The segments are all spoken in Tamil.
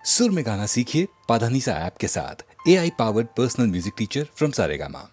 सुर में गाना सीखिए पाधानीसा ऐप के साथ। AI powered personal music teacher from Saregama.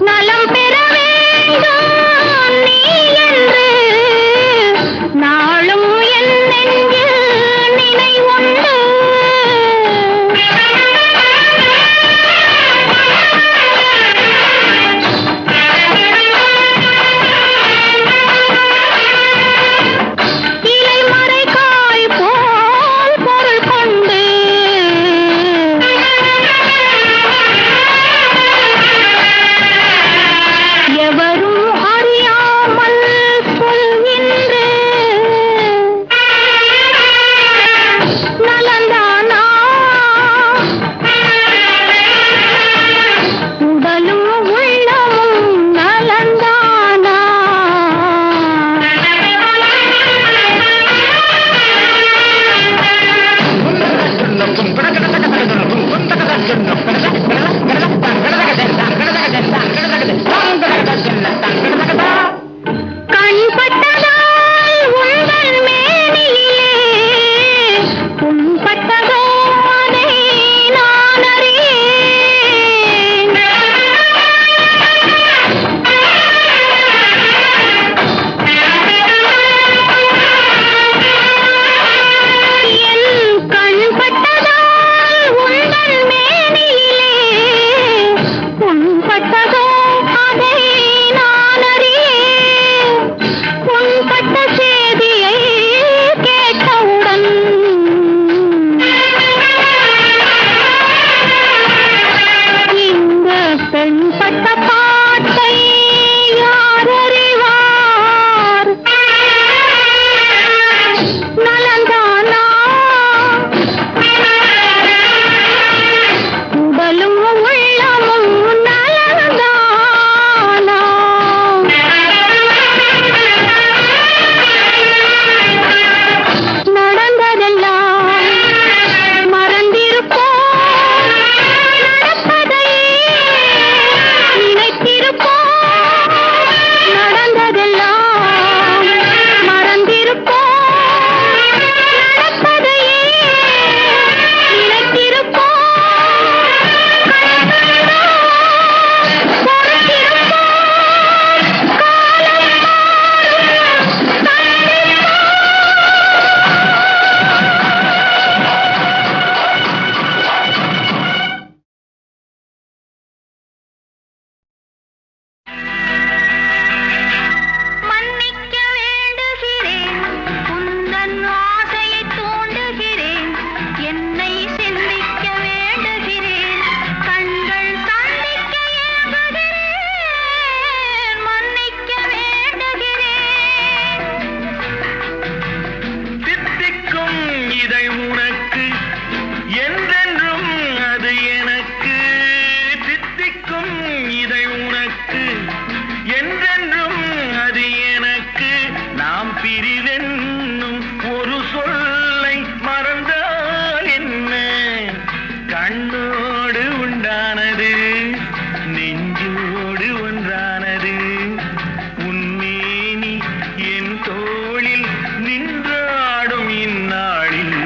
நலம் பெற வேண்டும் நீ என்று நாளும் என் நெஞ்சில் நினைவுண்டு. இலைமறை காய் போல் பொருள் கொண்டு எவரும் அறியாமல் சொல்கின்ற நலந்தானா உடலும் உள்ளமும் நலந்தானா. கண்பட்டதால் உங்கள் மேனியிலே புண்பட்டதோ அதை நான் அறியேன். என் கண்பட்டதால் உங்கள் மேனியிலே புண்பட்டதோ அதை நான் அறியேன். புண்பட்ட செய்தியை கேட்டவுடன் இந்த பெண்பட்ட பாட்டை யார் அறிவார்? நலந்தானா உடலும் உள்ளமும் நலந்தானா. இதை உனக்கு என்றென்றும் அது எனக்கு தித்திக்கும் இதை உனக்கு என்றென்றும் அது எனக்கு நாம் பிரிவென்னும் ஒரு சொல்லை மறந்தால் என்ன கண்ணோடு உண்டானது நெஞ்சோடு ஒன்றானது உன்மேனி என் தோளில் நின்றாடும் இந்நாளில்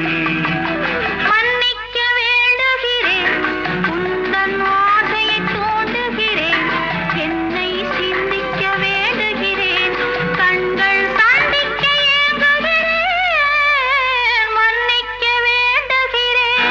மன்னிக்க வேண்டுகிறேன் உந்தன் ஆசையை தூண்டுகிறேன் என்னை சிந்திக்க வேண்டுகிறேன் கண்கள் சந்திக்க ஏங்குகிறேன் மன்னிக்க வேண்டுகிறேன்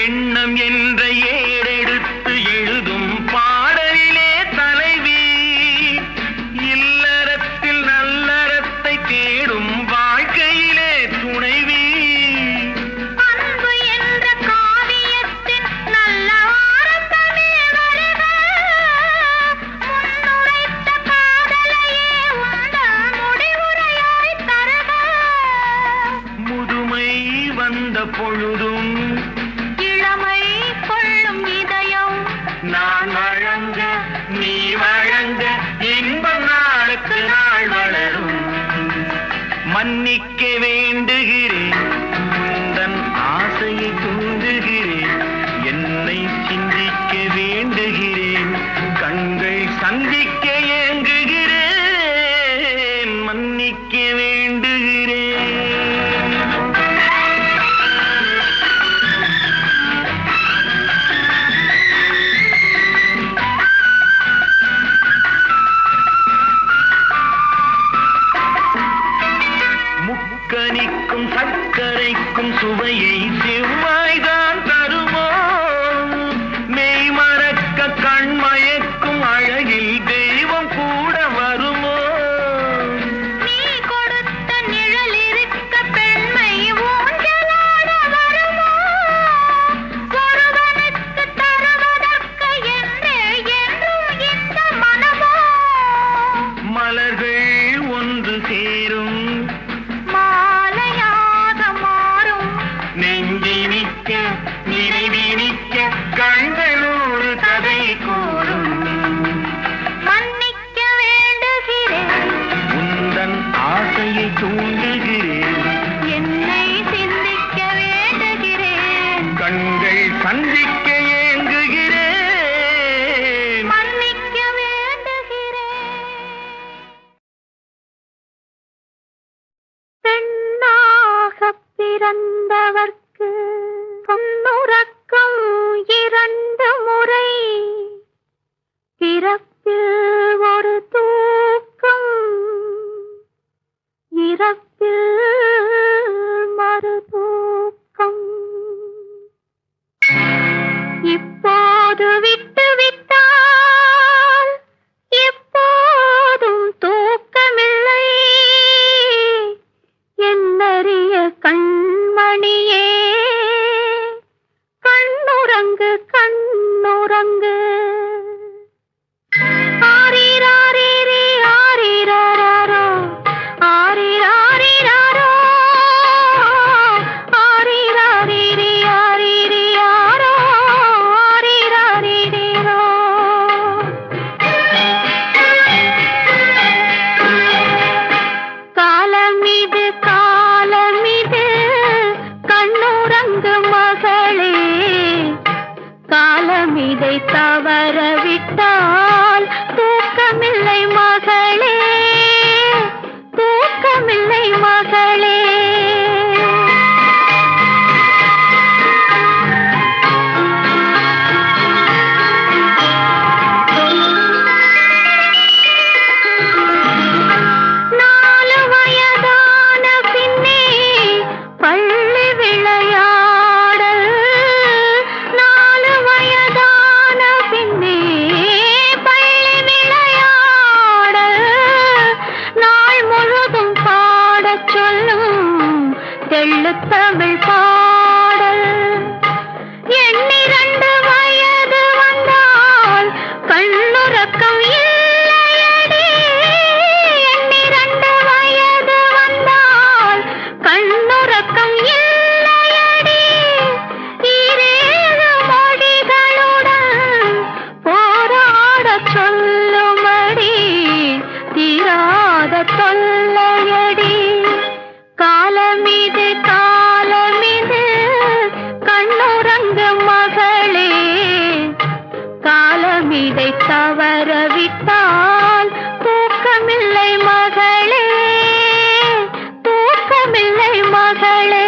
எண்ணம் என்ற ஏடெடுத்து எழுதும் பாடலிலே தலைவி இல்லறத்தில் நல்லறத்தை தேடும் வாழ்க்கையிலே துணைவி அன்பு என்ற காவியத்தின் நல்ல வார்த்தமே வருக முன்னுரைத்த காதலையே உந்தன் முடிவுரையாய் தருக முதுமை வந்த பொழுதும் இளமை கொள்ளும் இதயம் நான் வழங்க நீ வழங்க இன்பம் நாளுக்கு நாள் வளரும் மன்னிக்க வேண்டுகிறேன் உந்தன் ஆசையை தூண்டுகிறேன் என்னை சிந்திக்க வேண்டுகிறேன் கண்கள் சந்திக்க ஏங்குகிறேன் மன்னிக்க வேண்டுகிறேன் முக்கனிக்கும் சர்க்கரைக்கும் சுவையை செவ்வாய்தான் தருமோ மெய் மறக்க கண் மயக்கும் அழகில் தெய்வம் கூட வருமோ நீ கொடுத்த நிழல் இருக்க பெண்மை ஊஞ்சலாட வருமோ ஒருவனுக்கு தருவதற்கு என்றே என்றும் இந்த மனமோ மலர்கள் ஒன்று சேரும் மாலையாக மாறும் நெஞ்சினிக்க நினைவினிக்க கண்களோடு கதை கூறும் மன்னிக்க வேண்டுகிறேன் உந்தன் ஆசையை தூண்டுகிறேன் என்னை சிந்திக்க வேண்டுகிறேன் கண்கள் சந்திக்க ஏங்குகிறேன் மன்னிக்க வேண்டுகிறேன் பெண்ணாகப் பிறந்தவர்க்கு பொன்னுறக்கம் 2 முறை பிறப்பில் ஒரு தூக்கம் இறப்பில் மறு தூக்கம் இப்போது விட்டு விட்டால் எப்போதும் தூக்கமில்லை என்னறிய கண்மணியே கண்ணுறங்கு கண்ணுறங்கு ஆரிராரிரி ஆரிராரோ ஆரிராரிராரோ ஆரிராரிரி ஆரிரியாரோ ஆரிராரிரிரோ காலமிது காலமிது கண்ணுறங்கு மகளே காலமிதை தவறவிட்டால் தூக்கமில்லை மகளே தூக்கமில்லை மகளே நாலு வயதான பின்னே பள்ளி விளையாடல் 4 வயதான பின்னே பள்ளி விளையாடல் நாள் முழுதும் பாடச் சொல்லும் தெள்ளுத்தமிழ் பாடல் எண்ணிரண்டு வயது வந்தால் கண்ணுறக்கம் இல்லையடி. எண்ணிரண்டு வயது வந்தால் கண்ணுறக்கம் இல்லையடி. ஈரேழு மொழிகளுடன் போராடச் சொல்லுமடி. தீராத தொல்லையடி. காலமிது காலமிது கண்ணுறங்கு மகளே. காலமிதை தவறவிட்டால் தூக்கமில்லை மகளே. தூக்கமில்லை மகளே.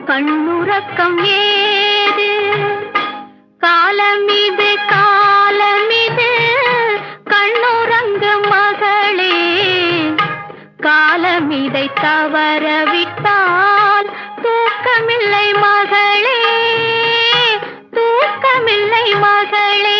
கண்ணுறக்கம் ஏது. காலமிது காலமிது கண்ணுறங்கு மகளே. காலமிதை தவறவிட்டால் தூக்கமில்லை மகளே. தூக்கமில்லை மகளே.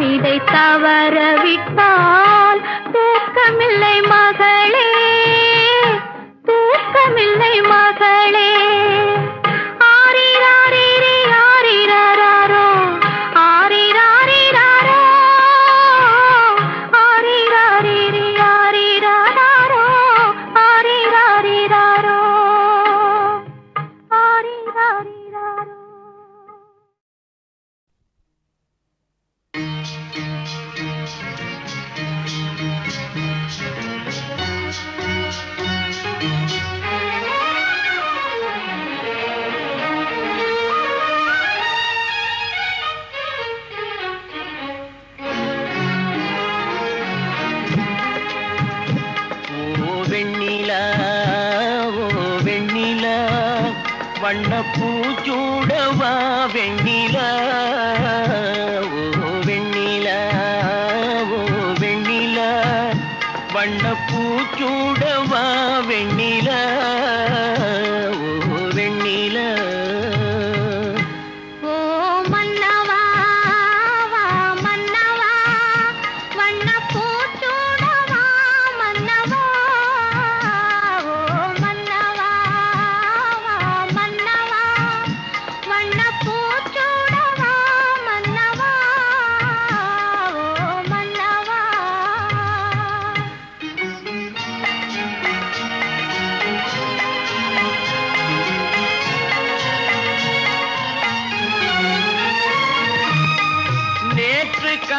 இதை தவறவிட்டால் தூக்கமில்லை மகளே, தூக்கமில்லை மகளே. ஆரிராரிரி ஆரிராரோ, ஆரிராரிராரோ, ஆரிராரிரி ஆரிராரோ, ஆரிராரிராரோ, ஆரிராரிராரோ. வண்ணப்பூச்சூடவா வெண்ணிலா, ஓ வெண்ணிலா, ஓ வெண்ணிலா, வண்ணப்பூச்சூடவா வெண்ணிலா, ஓ வெண்ணிலா.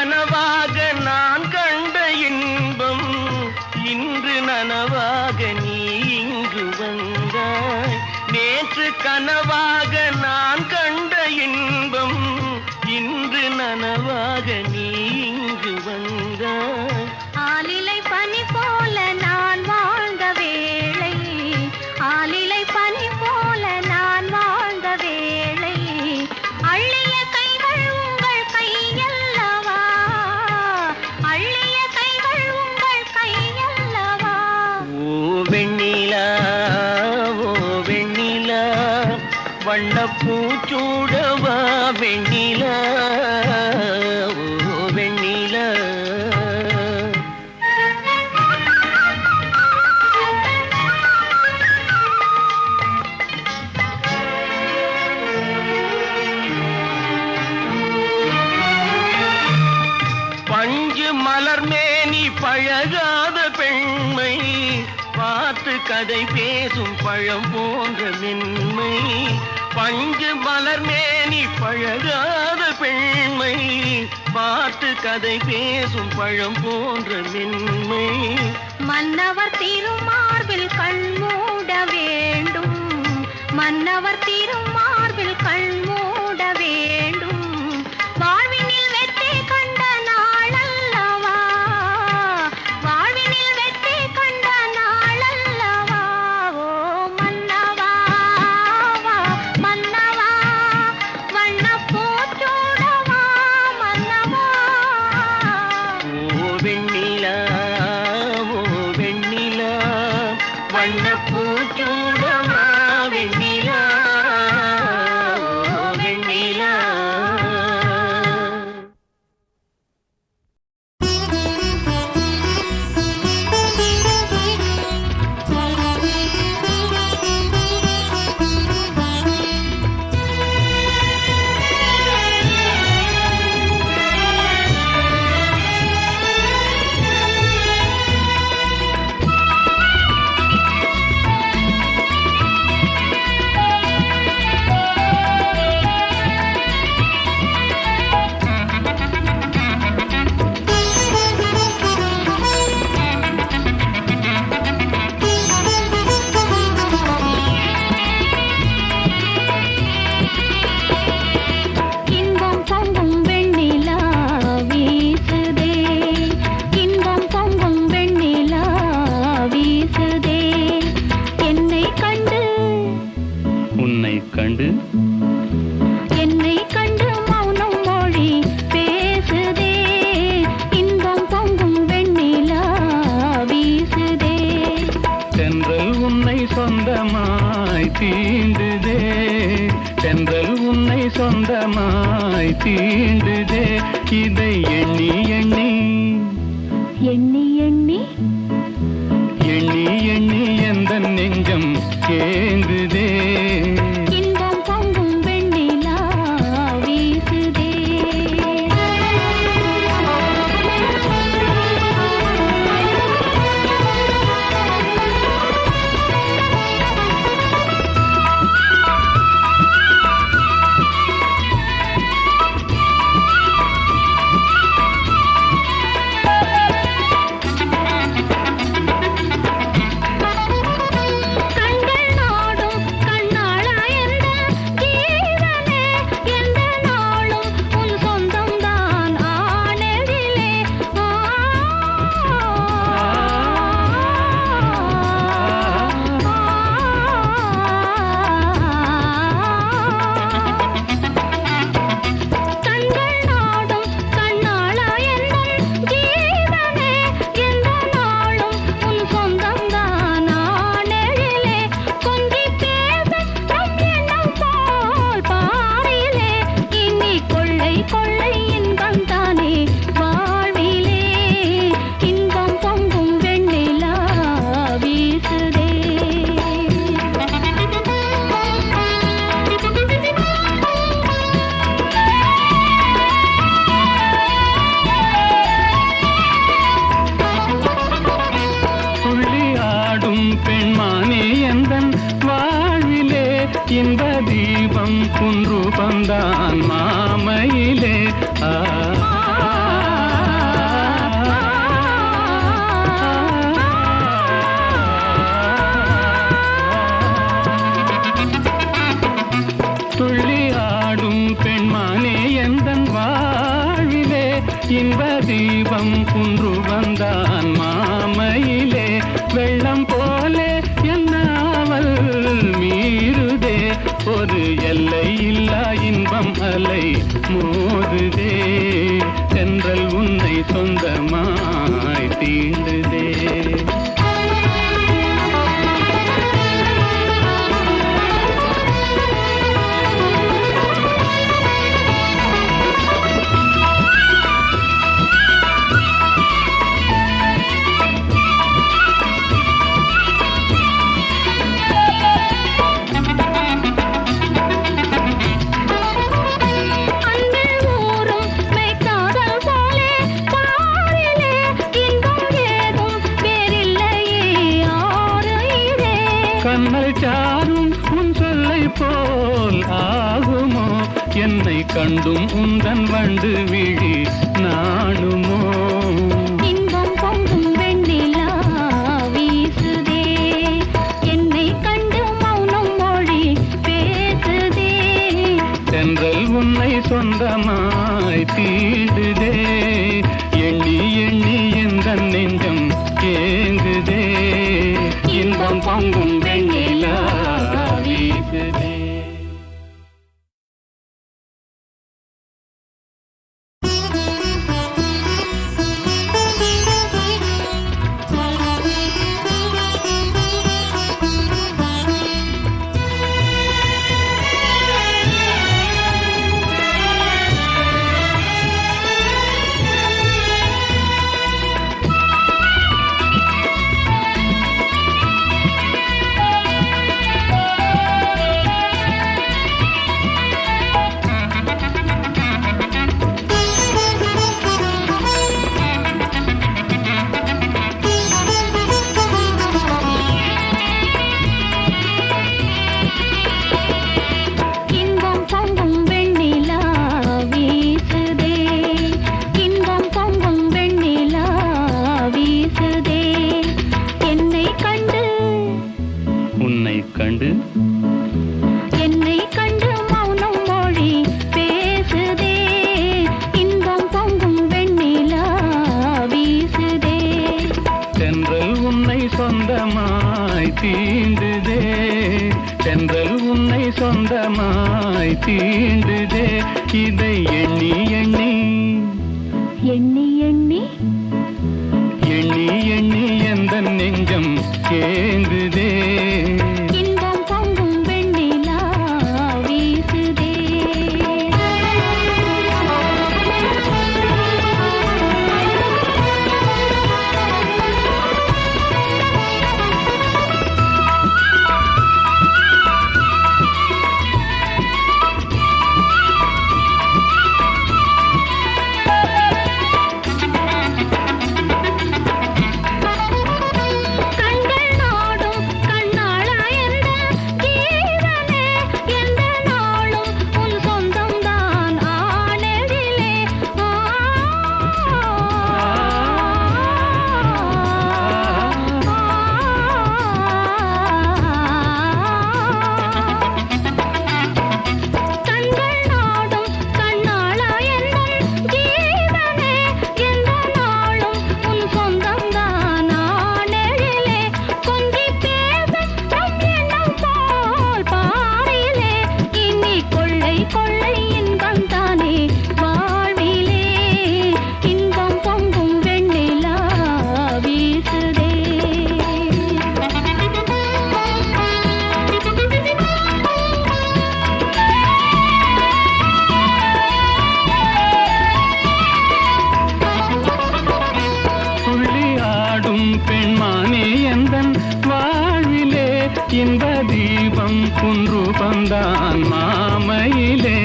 கனவாக நான் கண்ட இன்பம் இன்று நனவாக நீ இங்கு வந்தாய். நேற்று கனவாக நான் கண்ட இன்பம் இன்று நனவாக நீ இங்கு வந்தாய். ஆலிலை பனி போல நான் வாழ்ந்த வேளை, ஆலிலை பனி போல நான் வாழ்ந்த வேளை, அள்ளிய கைகள் உங்கள் கையல்லவா, அள்ளிய கைகள் உங்கள் கையல்லவா. ஓ வெண்ணிலா, ஓ வெண்ணிலா, வண்ணப்பூச்சூடவா வெண்ணிலா, ஓ வெண்ணிலா. பஞ்சு மலர் மேனி பழகாத பெண்மை பார்த்து கதை பேசும் பழம் போன்ற மென்மை. பஞ்சு மலர் மேனி பழகாத பெண்மை பார்த்து கதை பேசும் பழம் போன்ற மென்மை. மன்னவர் திருமார்பில் கண் மூட வேண்டும், மன்னவர் திருமார்பில் கண் மூட வேண்டும், வாழ்வினில் வெற்றி கண்ட நாளல்லவா, வாழ்வினில் வெற்றி கண்ட நாளல்லவா. ஓ மன்னவா, வா மன்னவா, வண்ணப்பூச்சூடவா மன்னவா. ஓ வெண்ணிலா, ஓ வெண்ணிலா, வண்ணப்பூச்சூடவா வெண்ணிலா, ஓ வெண்ணிலா. இன்பம் பொங்கும் வெண்ணிலா வீசுதே, இன்பம் பொங்கும் வெண்ணிலா வீசுதே, என்னை கண்டு உன்னை கண்டு என்னை கண்டு மௌனம் மொழி பேசுதே, இன்பம் பொங்கும் வெண்ணிலா வீசுதே. தென்றல் உன்னை சொந்தமாய் தீண்டுதே, தென்றல் உன்னை சொந்தமாய் தீண்டுதே, இதை எண்ணி எண்ணி எண்ணி எண்ணி எண்ணி எண்ணி எந்த நெஞ்சம் ஏங்குதே. இன்பம் பொங்கும் வெண்ணிலா வீசுதே. இன்ப தீபம் குன்று பந்தான் மாமையிலே ஒரு எல்லை இல்லா இன்பம் அலை மோதுதே தென்றல் உன்னை சொந்தமாய் தீண்டுதே கண்ணல் சாரும் உன் சொல்லை போல் ஆகுமோ என்னை கண்டும் உந்தன் வண்டு விழி நாணுமோ இன்பம் பொங்கும் வெண்ணிலா வீசுதே என்னை கண்டு மௌனம் மொழி பேசுதே தென்றல் உன்னை சொந்தமாய் தீண்டுதே எண்ணி எண்ணி எந்த நெஞ்சம் ஏங்குதே இன்பம் பொங்கும் வெண்ணிலா வீசுதே தீண்டுதே தென்றல் உன்னை சொந்தமாய் தீண்டுதே இதை எண்ணி எண்ணி எண்ணி எண்ணி எண்ணி எண்ணி எந்த நெஞ்சம் ஏங்குதே இன்பம் பொங்கும் வெண்ணிலா வீசுதே இன்ப தீபம் குன்று பந்தான் மாமையிலே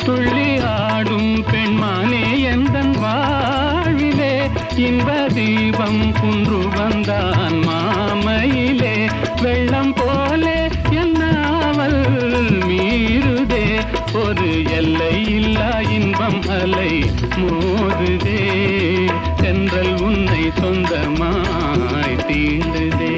துள்ளி ஆடும் பெண்மானே எந்தன் வாழ்விலே இன்ப தீபம் குன்று வந்தான் மாமையிலே வெள்ளம் போலே என்னாவல் மீறுதே ஒரு எல்லை இல்லா இன்பம் அலை மோதுதே தென்றல் உன்னை சொந்தமாய் தீண்டுதே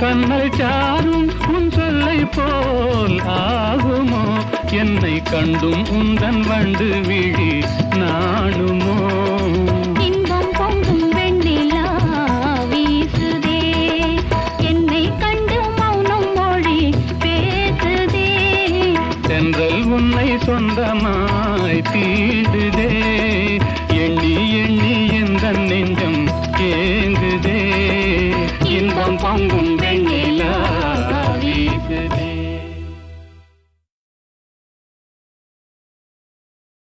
கண்ணல் சாரும் உன் சொல்லை போல் ஆகுமோ என்னை கண்டும் உந்தன் வண்டு விழி நாணுமோ இன்பம் பொங்கும் வெண்ணிலா வீசுதே என்னை கண்டு மௌனம் மொழி பேசுதே தென்றல் உன்னை சொந்தமாய் தீண்டுதே எண்ணி எண்ணி எந்த நெஞ்சு